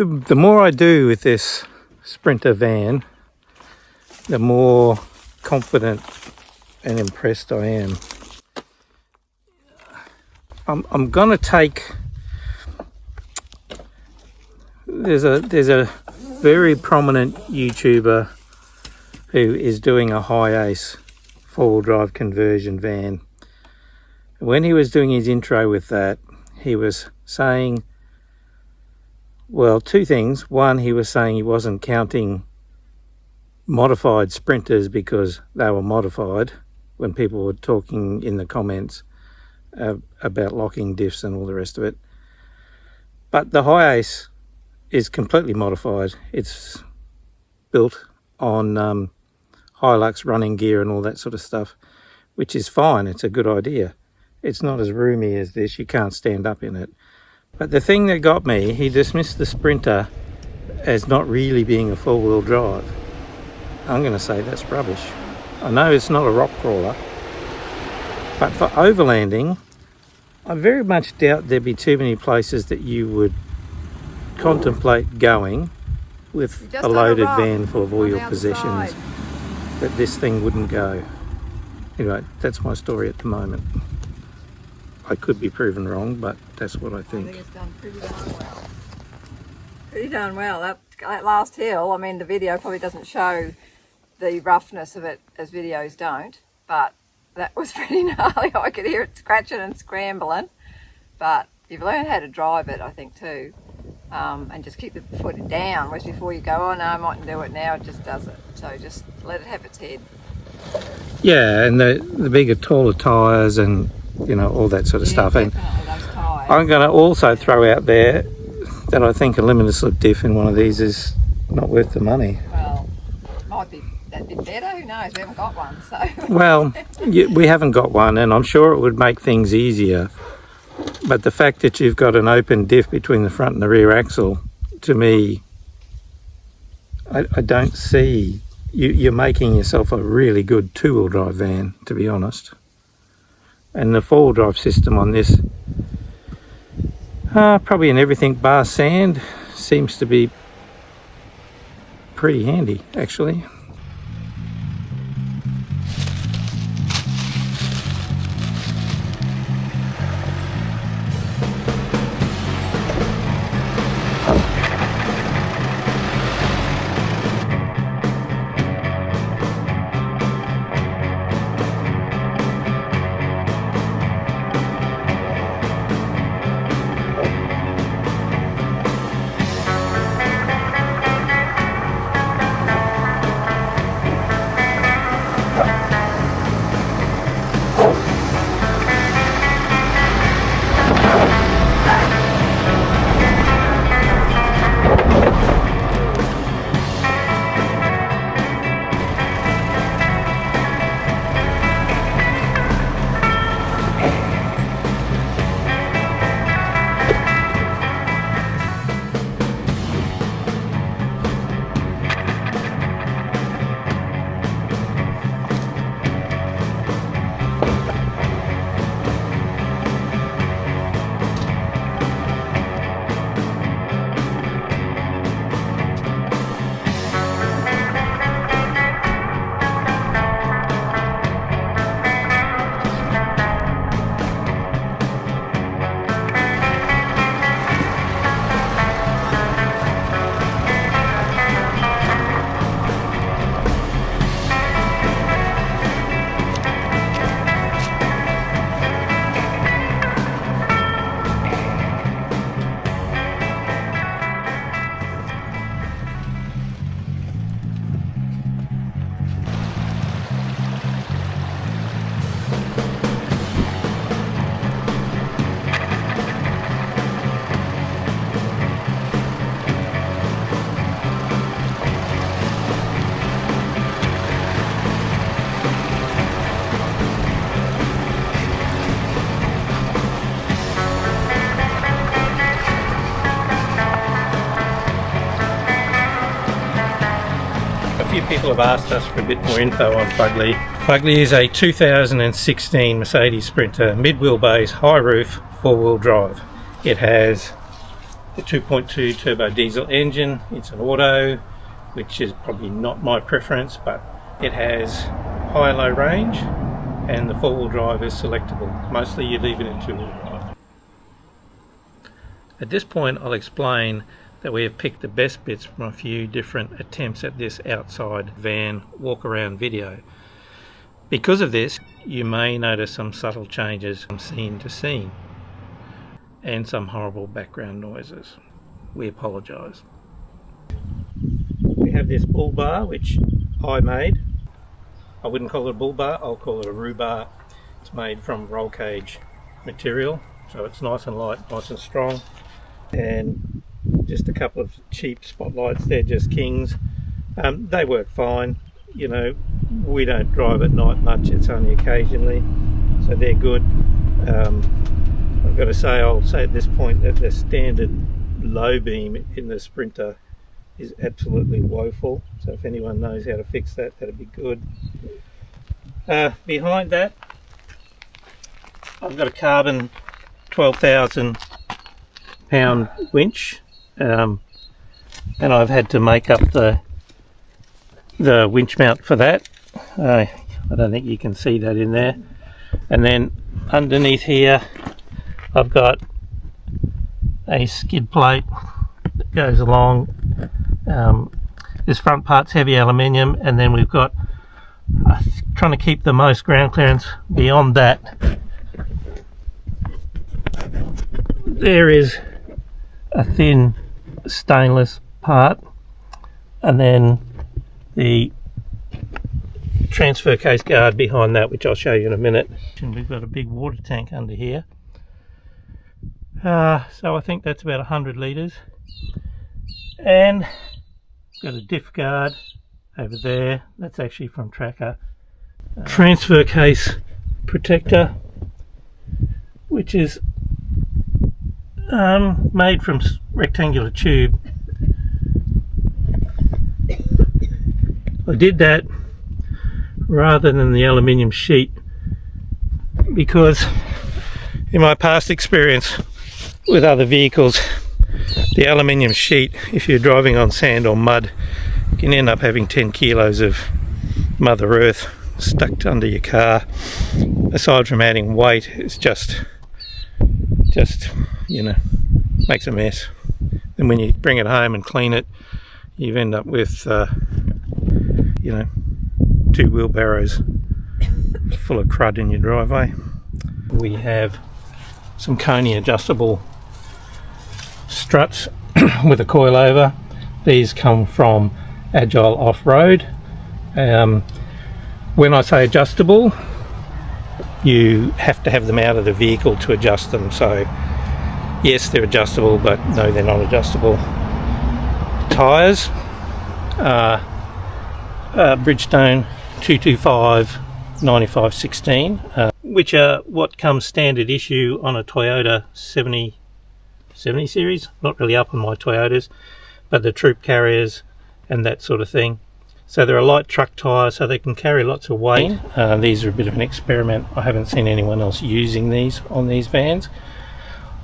The more I do with this Sprinter van, the more confident and impressed I am. I'm gonna take. There's a very prominent YouTuber who is doing a high ace four-wheel drive conversion van. When he was doing his intro with that, he was saying, well, two things. One, he was saying he wasn't counting modified Sprinters because they were modified, when people were talking in the comments about locking diffs and all the rest of it. But the high ace is completely modified. It's built on Hilux running gear and all that sort of stuff, which is fine. It's a good idea. It's not as roomy as this. You can't stand up in it. But the thing that got me, he dismissed the Sprinter as not really being a four-wheel drive. I'm going to say that's rubbish. I know it's not a rock crawler, but for overlanding, I very much doubt there'd be too many places that you would contemplate going with a loaded van full of all your possessions, that this thing wouldn't go. Anyway, that's my story at the moment. I could be proven wrong, but that's what I think. I think it's done pretty darn well. Pretty darn well. That last hill, I mean, the video probably doesn't show the roughness of it as videos don't, but that was pretty gnarly. I could hear it scratching and scrambling, but you've learned how to drive it, I think, too, and just keep the foot down, whereas before you go, oh no, I mightn't do it now, it just does it. So just let it have its head. Yeah, and the bigger, taller tyres and, you know, all that sort of stuff. And I'm going to also throw out there that I think a limited slip diff in one of these is not worth the money. Well, might be that bit better, who knows, we haven't got one, so. Well, we haven't got one, and I'm sure it would make things easier, but the fact that you've got an open diff between the front and the rear axle, to me, I don't see, you're making yourself a really good two-wheel drive van, to be honest. And the four-wheel drive system on this, probably in everything bar sand, seems to be pretty handy, actually. A few people have asked us for a bit more info on Fugly. Fugly is a 2016 Mercedes Sprinter, mid-wheelbase, high roof, four-wheel drive. It has the 2.2 turbo diesel engine. It's an auto, which is probably not my preference, but it has high and low range, and the four-wheel drive is selectable. Mostly you leave it in two-wheel drive. At this point I'll explain that we have picked the best bits from a few different attempts at this outside van walk around video. Because of this, you may notice some subtle changes from scene to scene and some horrible background noises. We apologise. We have this bull bar which I made. I wouldn't call it a bull bar, I'll call it a roo bar. It's made from roll cage material, so it's nice and light, nice and strong. And just a couple of cheap spotlights, they're just Kings. They work fine, you know, we don't drive at night much, it's only occasionally, so they're good. I've got to say, I'll say at this point that the standard low beam in the Sprinter is absolutely woeful, so if anyone knows how to fix that, that'd be good. Behind that I've got a carbon 12,000 pound winch, and I've had to make up the winch mount for that. I don't think you can see that in there. And then underneath here I've got a skid plate that goes along. This front part's heavy aluminium, and then we've got trying to keep the most ground clearance beyond that. There is a thin stainless part, and then the transfer case guard behind that, which I'll show you in a minute. And we've got a big water tank under here, so I think that's about 100 litres, and got a diff guard over there, that's actually from Tracker. Transfer case protector, which is made from rectangular tube. I did that rather than the aluminium sheet because in my past experience with other vehicles, the aluminium sheet, if you're driving on sand or mud, you can end up having 10 kilos of Mother Earth stuck under your car. Aside from adding weight, it's just you know, makes a mess. And when you bring it home and clean it, you end up with you know, 2 wheelbarrows full of crud in your driveway. We have some Coney adjustable struts with a coilover. These come from Agile Off-Road. When I say adjustable, you have to have them out of the vehicle to adjust them, so yes, they're adjustable, but no, they're not adjustable. Tyres are Bridgestone 225 9516, which are what comes standard issue on a Toyota 70 series. Not really up on my Toyotas, but the troop carriers and that sort of thing. So they're a light truck tyre, so they can carry lots of weight. These are a bit of an experiment. I haven't seen anyone else using these on these vans.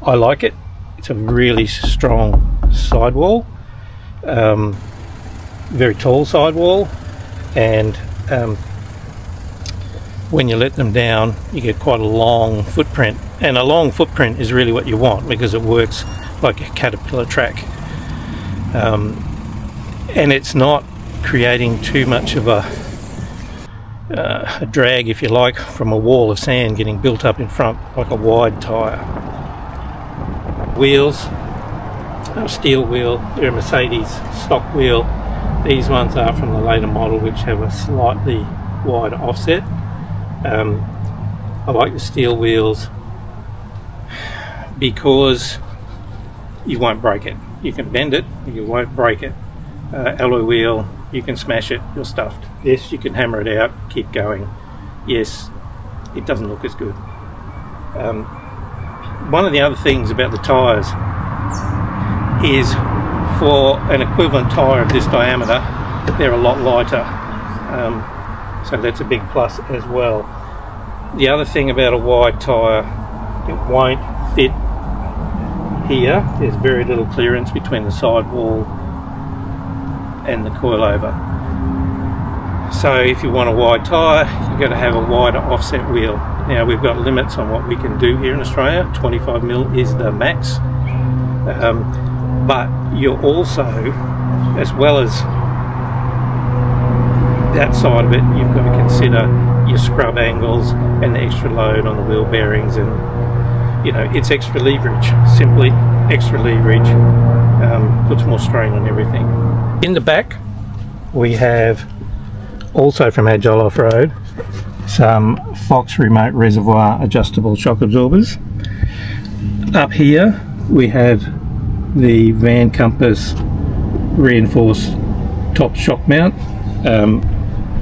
I like it. It's a really strong sidewall, very tall sidewall, and when you let them down you get quite a long footprint, and a long footprint is really what you want because it works like a caterpillar track, and it's not creating too much of a drag, if you like, from a wall of sand getting built up in front like a wide tyre. Wheels, steel wheel, they're a Mercedes stock wheel. These ones are from the later model, which have a slightly wider offset. I like the steel wheels because you won't break it. You can bend it, but you won't break it. Alloy wheel, you can smash it, you're stuffed. Yes, you can hammer it out, keep going. Yes, it doesn't look as good. One of the other things about the tyres is for an equivalent tyre of this diameter, they're a lot lighter. So that's a big plus as well. The other thing about a wide tyre, it won't fit here, there's very little clearance between the sidewall and the coilover. So if you want a wide tyre, you've got to have a wider offset wheel. Now we've got limits on what we can do here in Australia. 25mm is the max. But you're also, as well as that side of it, you've got to consider your scrub angles and the extra load on the wheel bearings, and you know, it's extra leverage. Simply extra leverage puts more strain on everything. In the back we have, also from Agile Off-Road, some Fox remote reservoir adjustable shock absorbers. Up here we have the Van Compass reinforced top shock mount.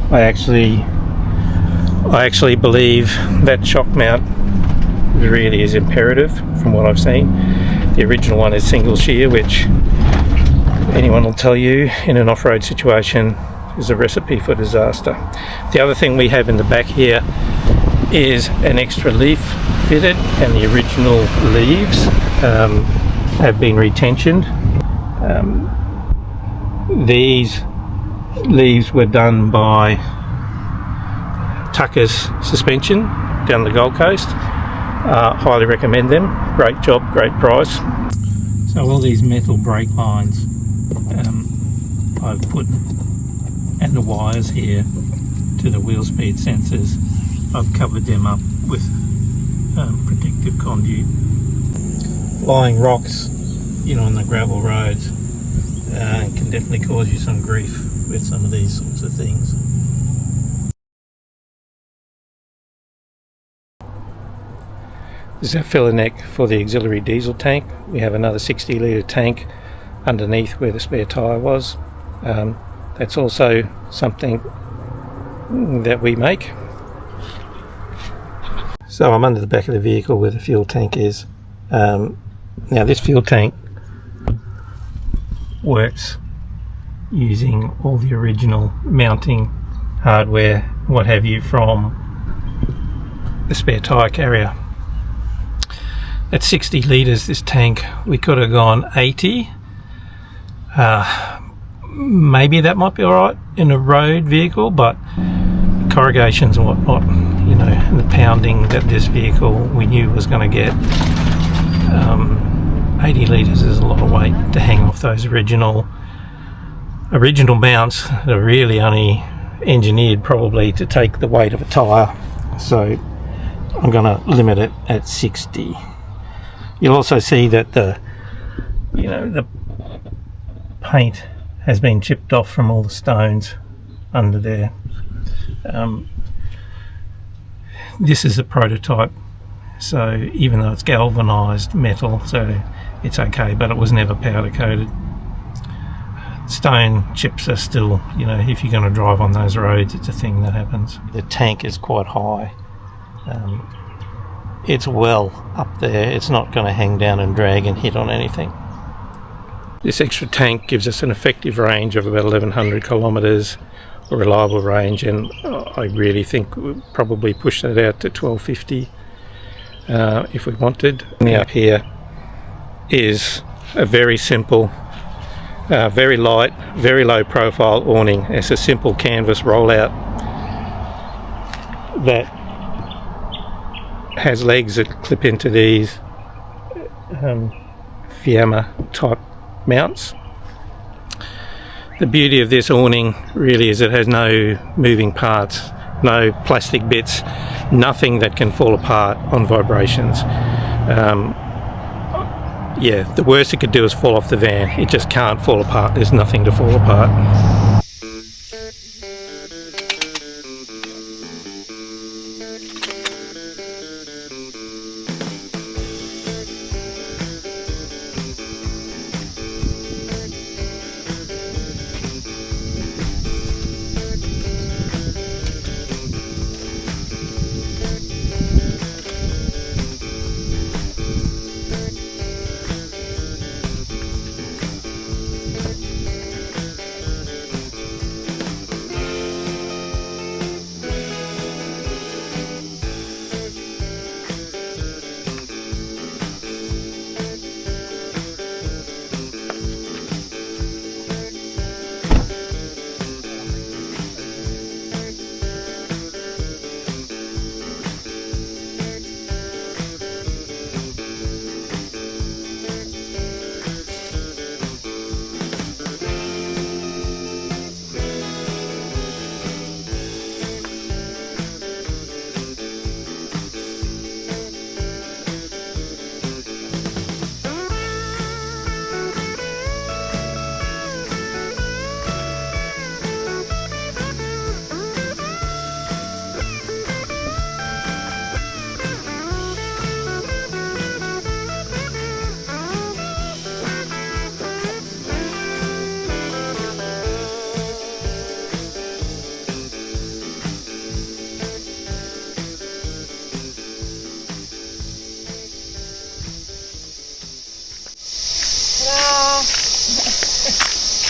I actually believe that shock mount really is imperative from what I've seen. The original one is single shear, which anyone will tell you in an off-road situation is a recipe for disaster. The other thing we have in the back here is an extra leaf fitted, and the original leaves have been retensioned. These leaves were done by Tucker's Suspension down the Gold Coast. Highly recommend them. Great job, great price. So all these metal brake lines I've put, and the wires here to the wheel speed sensors, I've covered them up with protective conduit. Flying rocks, you know, on the gravel roads can definitely cause you some grief with some of these sorts of things. This is our filler neck for the auxiliary diesel tank. We have another 60 litre tank underneath where the spare tyre was. That's also something that we make. So I'm under the back of the vehicle where the fuel tank is. Now this fuel tank works using all the original mounting hardware, what have you, from the spare tyre carrier. At 60 litres this tank, we could have gone 80. Maybe that might be alright in a road vehicle, but corrugations and whatnot, you know, and the pounding that this vehicle we knew was going to get, 80 litres is a lot of weight to hang off those original mounts that are really only engineered probably to take the weight of a tyre. So I'm going to limit it at 60. You'll also see that the paint has been chipped off from all the stones under there. This is a prototype, so even though it's galvanized metal, so it's okay, but it was never powder coated. Stone chips are still, you know, if you're going to drive on those roads, it's a thing that happens. The tank is quite high. It's well up there. It's not going to hang down and drag and hit on anything. This extra tank gives us an effective range of about 1100 kilometres, a reliable range, and I really think we'll probably push that out to 1250 if we wanted. Now up here is a very simple, very light, very low profile awning. It's a simple canvas rollout that has legs that clip into these Fiamma type mounts. The beauty of this awning really is it has no moving parts, no plastic bits, nothing that can fall apart on vibrations. Yeah, the worst it could do is fall off the van. It just can't fall apart. There's nothing to fall apart.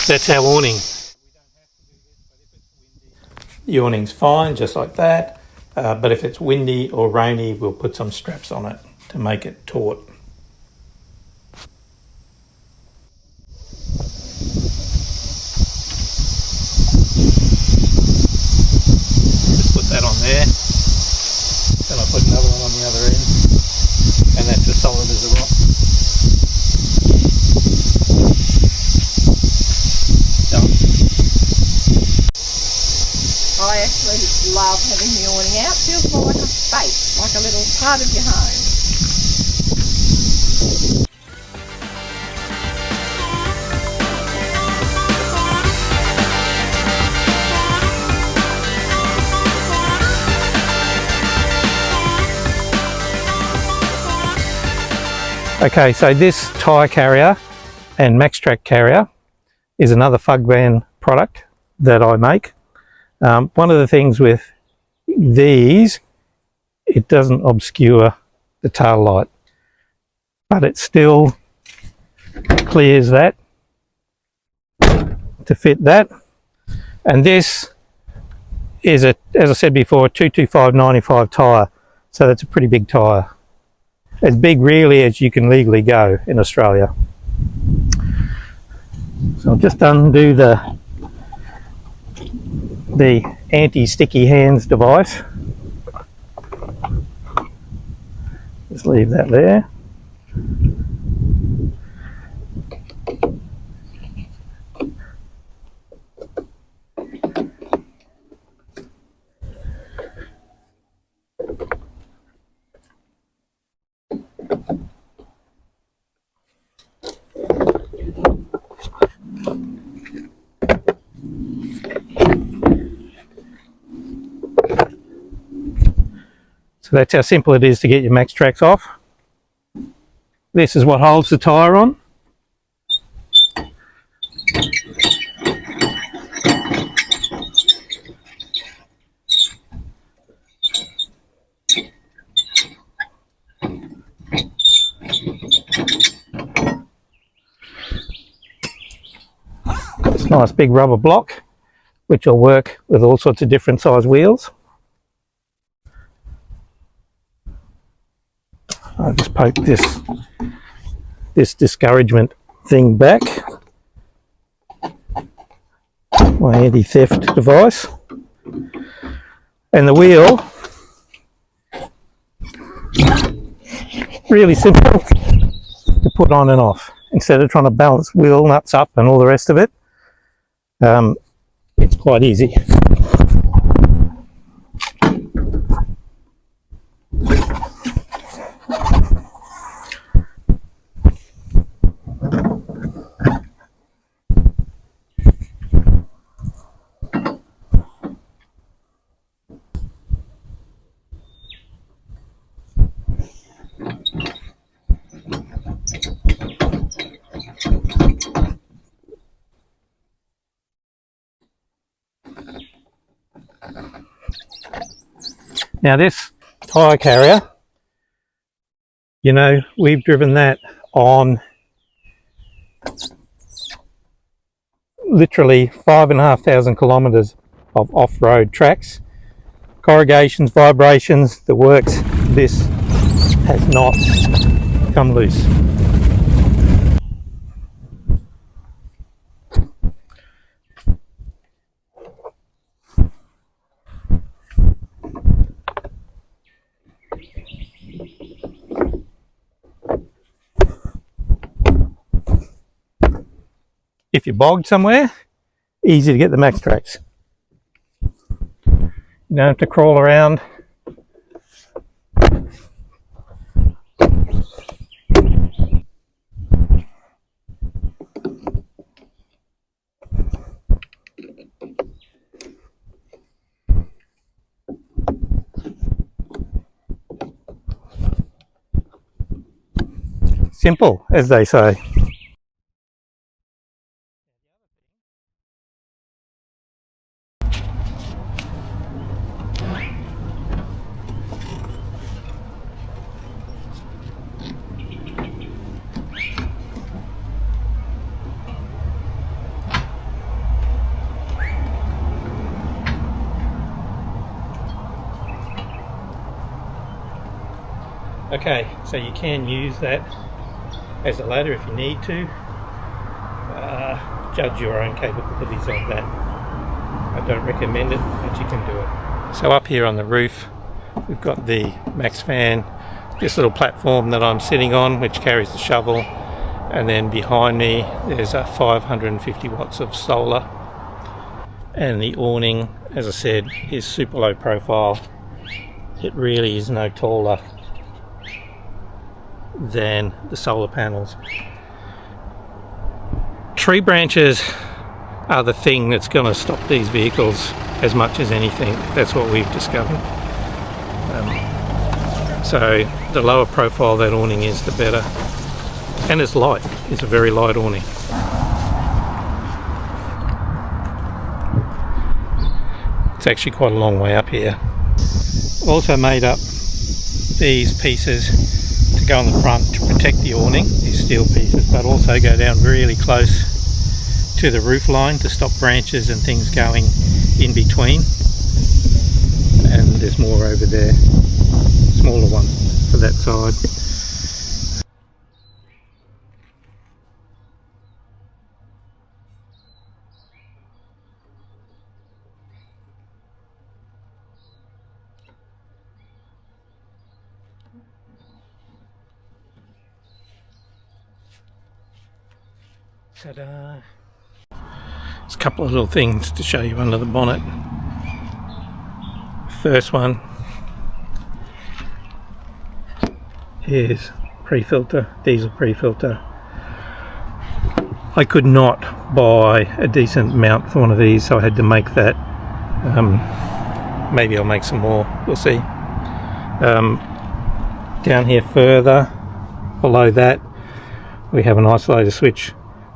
That's our awning. The awning's fine, just like that. But if it's windy or rainy, we'll put some straps on it to make it taut. Just put that on there. Then I'll put another one on the other end. And that's as solid as a rock. Done. I actually love having the awning out. Feels more like a space, like a little part of your home. Okay, so this tyre carrier and MaxTrack carrier is another Fug Van product that I make. One of the things with these, it doesn't obscure the tail light, but it still clears that to fit that. And this is a, as I said before, a 225/95 tyre, so that's a pretty big tyre. As big really as you can legally go in Australia. So I'll just undo the anti-sticky hands device. Just leave that there. So that's how simple it is to get your MaxTracks off. This is what holds the tyre on. This nice big rubber block, which will work with all sorts of different size wheels. I'll just poke this discouragement thing back. My anti-theft device. And the wheel, really simple to put on and off. Instead of trying to balance wheel nuts up and all the rest of it, it's quite easy. Now this tyre carrier, you know, we've driven that on literally 5,500 kilometres of off-road tracks. Corrugations, vibrations, the works. This has not come loose. If you're bogged somewhere, easy to get the MaxTracks. You don't have to crawl around. Simple, as they say. Okay, so you can use that as a ladder if you need to. Judge your own capabilities of that. I don't recommend it, but you can do it. So up here on the roof, we've got the Max fan, this little platform that I'm sitting on, which carries the shovel, and then behind me there's a 550 watts of solar. And the awning, as I said, is super low profile. It really is no taller than the solar panels. Tree branches are the thing that's going to stop these vehicles as much as anything. That's what we've discovered. So the lower profile that awning is, the better. And it's light. It's a very light awning. It's actually quite a long way up here. Also made up these pieces to go on the front to protect the awning, these steel pieces, but also go down really close to the roof line to stop branches and things going in between. And there's more over there, smaller one for that side. Ta-da! There's a couple of little things to show you under the bonnet. First one is pre-filter, diesel pre-filter. I could not buy a decent mount for one of these, so I had to make that. Maybe I'll make some more, we'll see. Down here further, below that, we have an isolator switch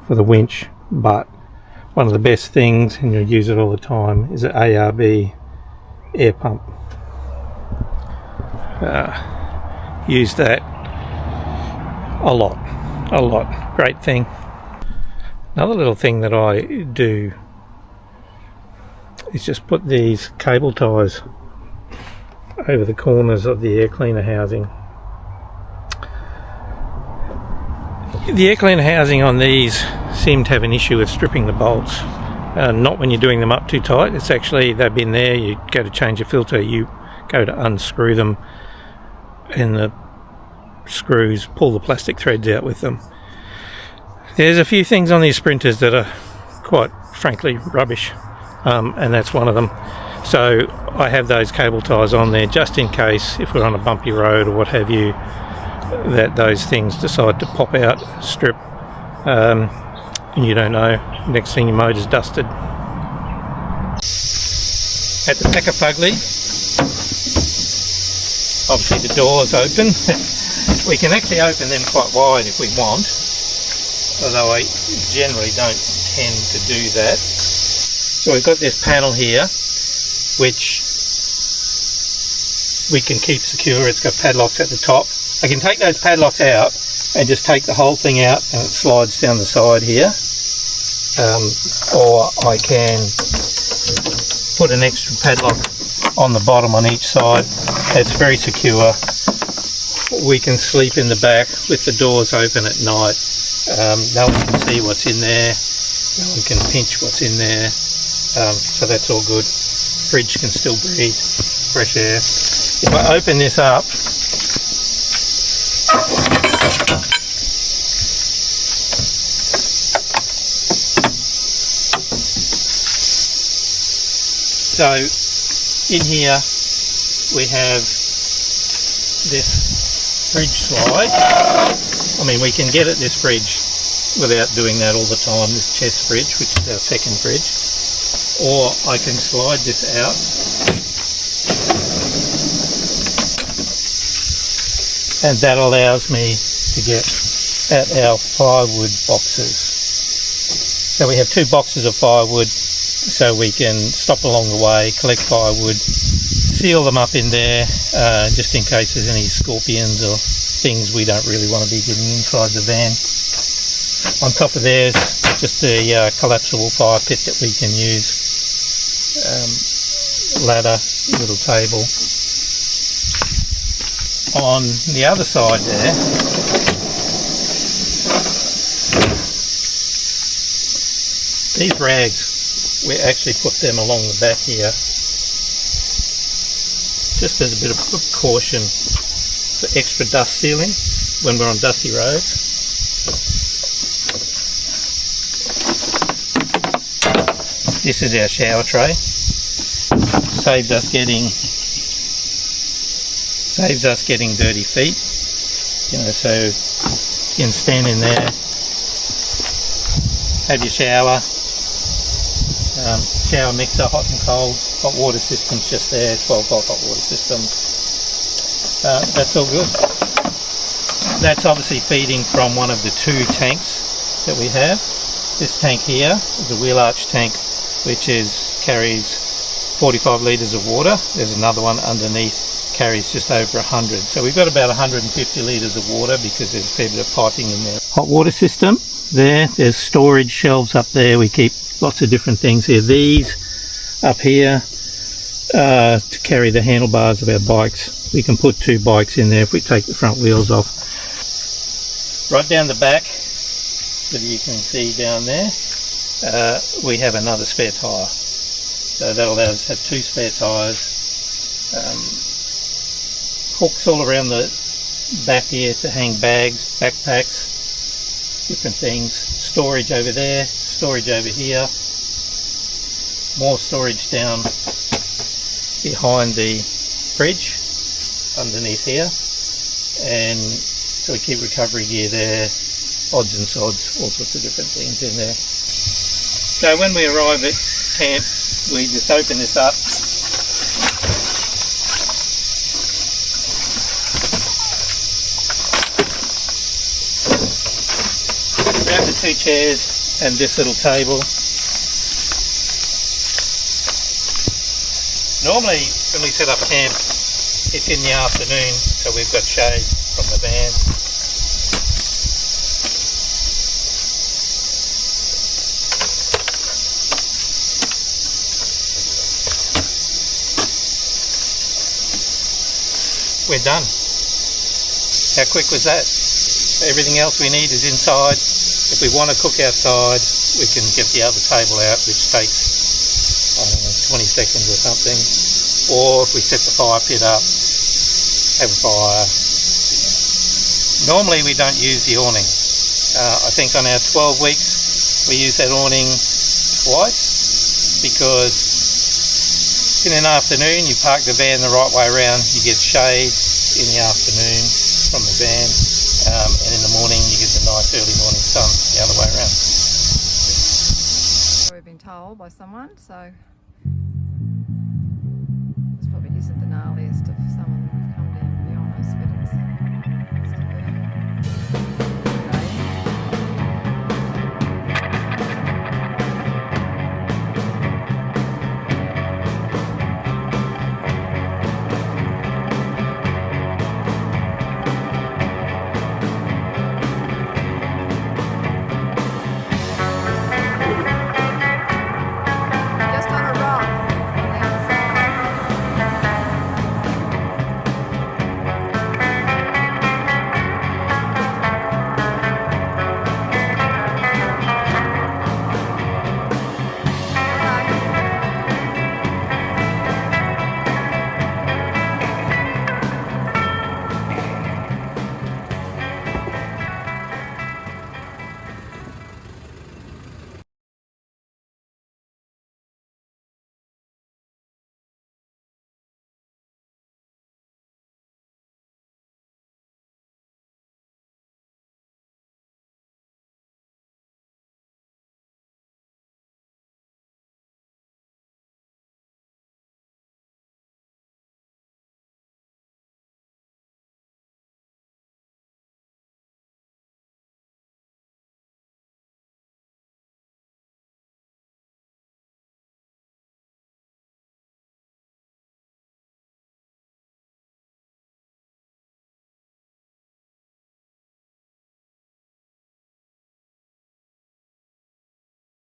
for the winch, but one of the best things, and you'll use it all the time, is an ARB air pump. Use that a lot. Great thing. Another little thing that I do is just put these cable ties over the corners of the air cleaner housing. The air cleaner housing on these seem to have an issue with stripping the bolts. Not when you're doing them up too tight. It's actually, they've been there, you go to change your filter, you go to unscrew them, and the screws pull the plastic threads out with them. There's a few things on these sprinters that are quite frankly rubbish, and that's one of them. So I have those cable ties on there just in case, if we're on a bumpy road or what have you, that those things decide to pop out, strip, and you don't know, next thing your motor's dusted. At the Packer Fugly, obviously the door's open. We can actually open them quite wide if we want, although I generally don't tend to do that. So we've got this panel here which we can keep secure. It's got padlocks at the top. I can take those padlocks out and just take the whole thing out and it slides down the side here, or I can put an extra padlock on the bottom on each side. It's very secure. We can sleep in the back with the doors open at night. No one can see what's in there, no one can pinch what's in there, so that's all good. Fridge can still breathe fresh air. If I open this up, so in here we have this fridge slide. I mean, we can get at this fridge without doing that all the time, this chest fridge, which is our second fridge, or I can slide this out and that allows me to get at our firewood boxes. So we have two boxes of firewood, so we can stop along the way, collect firewood, seal them up in there, just in case there's any scorpions or things we don't really want to be getting inside the van. On top of there's just a collapsible fire pit that we can use, ladder, little table. on the other side there, these rags, we actually put them along the back here, just as a bit of caution for extra dust sealing when we're on dusty roads. This is our shower tray. Saves us getting dirty feet. You know, so you can stand in there, have your shower. Shower mixer, hot and cold. Hot water system's just there, 12 volt hot water system. That's all good. That's obviously feeding from one of the 2 tanks that we have. This tank here is a wheel arch tank, which carries 45 litres of water. There's another one underneath, carries just over 100. So we've got about 150 litres of water because there's a fair bit of piping in there. Hot water system there's storage shelves up there. We keep lots of different things here. These up here to carry the handlebars of our bikes. We can put 2 bikes in there if we take the front wheels off. Right down the back that you can see down there, we have another spare tyre. So that allows us to have 2 spare tyres. Hooks all around the back here to hang bags, backpacks, different things. Storage over there, storage over here. More storage down behind the fridge underneath here. And so we keep recovery gear there, odds and sods, all sorts of different things in there. So when we arrive at camp, we just open this up. Grab the 2 chairs and this little table. Normally when we set up camp, it's in the afternoon, so we've got shade from the van. We're done. How quick was that? Everything else we need is inside. If we want to cook outside, we can get the other table out, which takes, I don't know, 20 seconds or something. Or if we set the fire pit up, have a fire. Normally we don't use the awning. I think on our 12 weeks we use that awning twice, because in an afternoon you park the van the right way around, you get shade in the afternoon from the van, and in the morning you get the nice early morning sun the other way around. We've been told by someone, so this probably isn't the gnarliest of some of them we've come